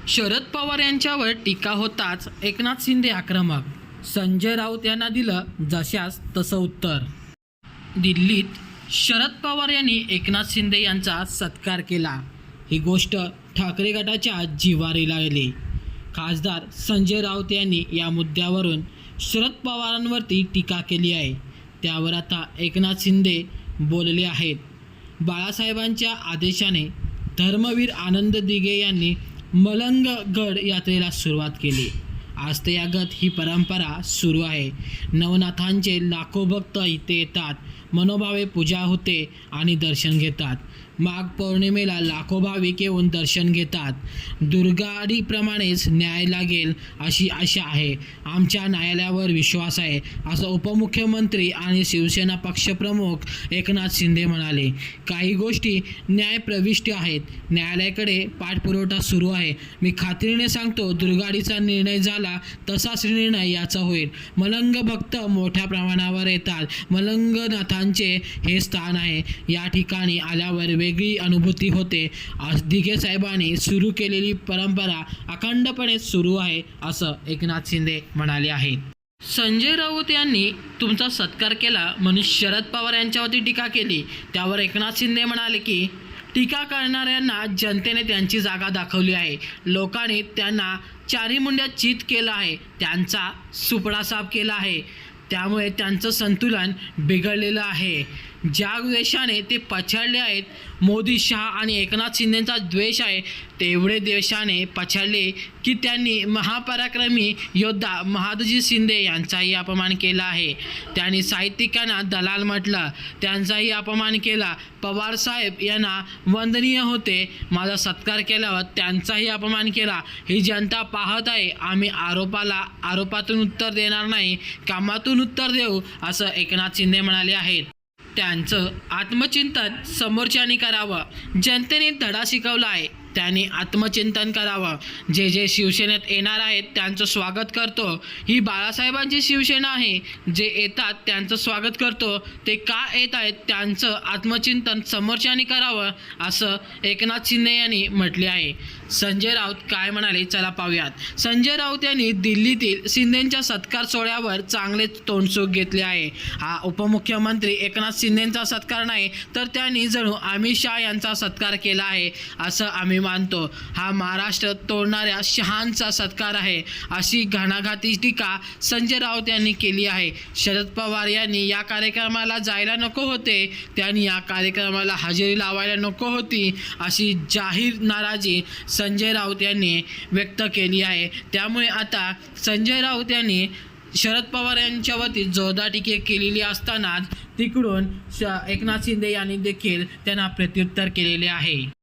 शरद पवार यांच्यावर टीका होताच एकनाथ शिंदे आक्रमक. संजय राऊत यांना दिलं जशास तसं उत्तर. दिल्लीत शरद पवार यांनी एकनाथ शिंदे यांचा सत्कार केला. ही गोष्ट ठाकरे गटाच्या जिव्हारी लागली. खासदार संजय राऊत यांनी या मुद्द्यावरून शरद पवारांवरती टीका केली आहे. त्यावर आता एकनाथ शिंदे बोलले आहेत. बाळासाहेबांच्या आदेशाने धर्मवीर आनंद दिघे यांनी मलंग गड यात्रेला सुरुवात केली. आज त्यागत ही परंपरा सुरू आहे. नवनाथांचे लाखो भक्त इथे येतात, मनोभावे पूजा होते आणि दर्शन घेतात. माघ पौर्णिमेला लाखो भाविक येऊन दर्शन घेतात. दुर्गाडीप्रमाणेच न्याय लागेल अशी आशा आहे. आमच्या न्यायालयावर विश्वास आहे, असं उपमुख्यमंत्री आणि शिवसेना पक्षप्रमुख एकनाथ शिंदे म्हणाले. काही गोष्टी न्यायप्रविष्ट आहेत. न्यायालयाकडे पाठपुरावा सुरू आहे. मी खात्रीने सांगतो, दुर्गाडीचा निर्णय झाला तसाच निर्णय याचा होईल. मलंग भक्त मोठ्या प्रमाणावर येतात. मलंगनाथांचे हे स्थान आहे. या ठिकाणी आल्यावर वेगळी अनुभूती होते. दिघे साहेबांनी सुरू केलेली परंपरा अखंडपणे सुरू आहे, असं एकनाथ शिंदे म्हणाले आहेत. संजय राऊत यांनी तुमचा सत्कार केला म्हणून शरद पवार यांच्यावरती टीका केली. त्यावर एकनाथ शिंदे म्हणाले की टीका करणाऱ्यांना जनतेने त्यांची जागा दाखवली आहे. लोकांनी त्यांना चारी मुंड्यात चित केलं आहे, त्यांचा सुपडा साफ केला आहे. त्यामुळे त्यांचं संतुलन बिघडलेलं आहे. ज्या द्वेषाने ते पछाडले आहेत, मोदी, शहा आणि एकनाथ शिंदेचा द्वेष आहे, तेवढे द्वेषाने पछाडले की त्यांनी महापराक्रमी योद्धा महादजी शिंदे यांचाही अपमान केला आहे. त्यांनी साहित्यिकांना दलाल म्हटलं, त्यांचाही अपमान केला. पवारसाहेब यांना वंदनीय होते, माझा सत्कार केल्यावर त्यांचाही अपमान केला. ही जनता पाहत आहे. आम्ही आरोपातून उत्तर देणार नाही, कामातून उत्तर देऊ, असं एकनाथ शिंदे म्हणाले आहेत. त्यांचं आत्मचिंतन समोरच्यांनी करावं. जनतेने धडा शिकवला आहे, त्यांनी आत्मचिंतन करावं. जे जे शिवसेनेत येणार आहेत त्यांचं स्वागत करतो. ही बाळासाहेबांची शिवसेना आहे. जे येतात त्यांचं स्वागत करतो. ते का येत आहेत त्यांचं आत्मचिंतन समोरच्यांनी करावं, असं एकनाथ शिंदे यांनी म्हटले आहे. संजय राऊत काय म्हणाले चला पाहूयात. संजय राऊत यांनी दिल्लीतील शिंदेंच्या सत्कार सोहळ्यावर चांगलेच तोंडसुख घेतले आहे. हा उपमुख्यमंत्री एकनाथ शिंदेंचा सत्कार नाही, तर त्यांनी जणू अमित शहा यांचा सत्कार केला आहे असं आम्ही मानतो. हा महाराष्ट्र तोडणाऱ्या शहांचा सत्कार आहे, अशी घणाघाती टीका संजय राऊत यांनी केली आहे. शरद पवार यांनी या कार्यक्रमाला जायला नको होते, त्यांनी या कार्यक्रमाला हजेरी लावायला नको होती, अशी जाहीर नाराजी संजय राऊत यांनी व्यक्त केली आहे. त्यामुळे आता संजय राऊत यांनी शरद पवार यांच्यावरती जोरदार टीका केलेली असताना तिकडून एकनाथ शिंदे यांनी देखील त्यांना प्रत्युत्तर केलेले आहे.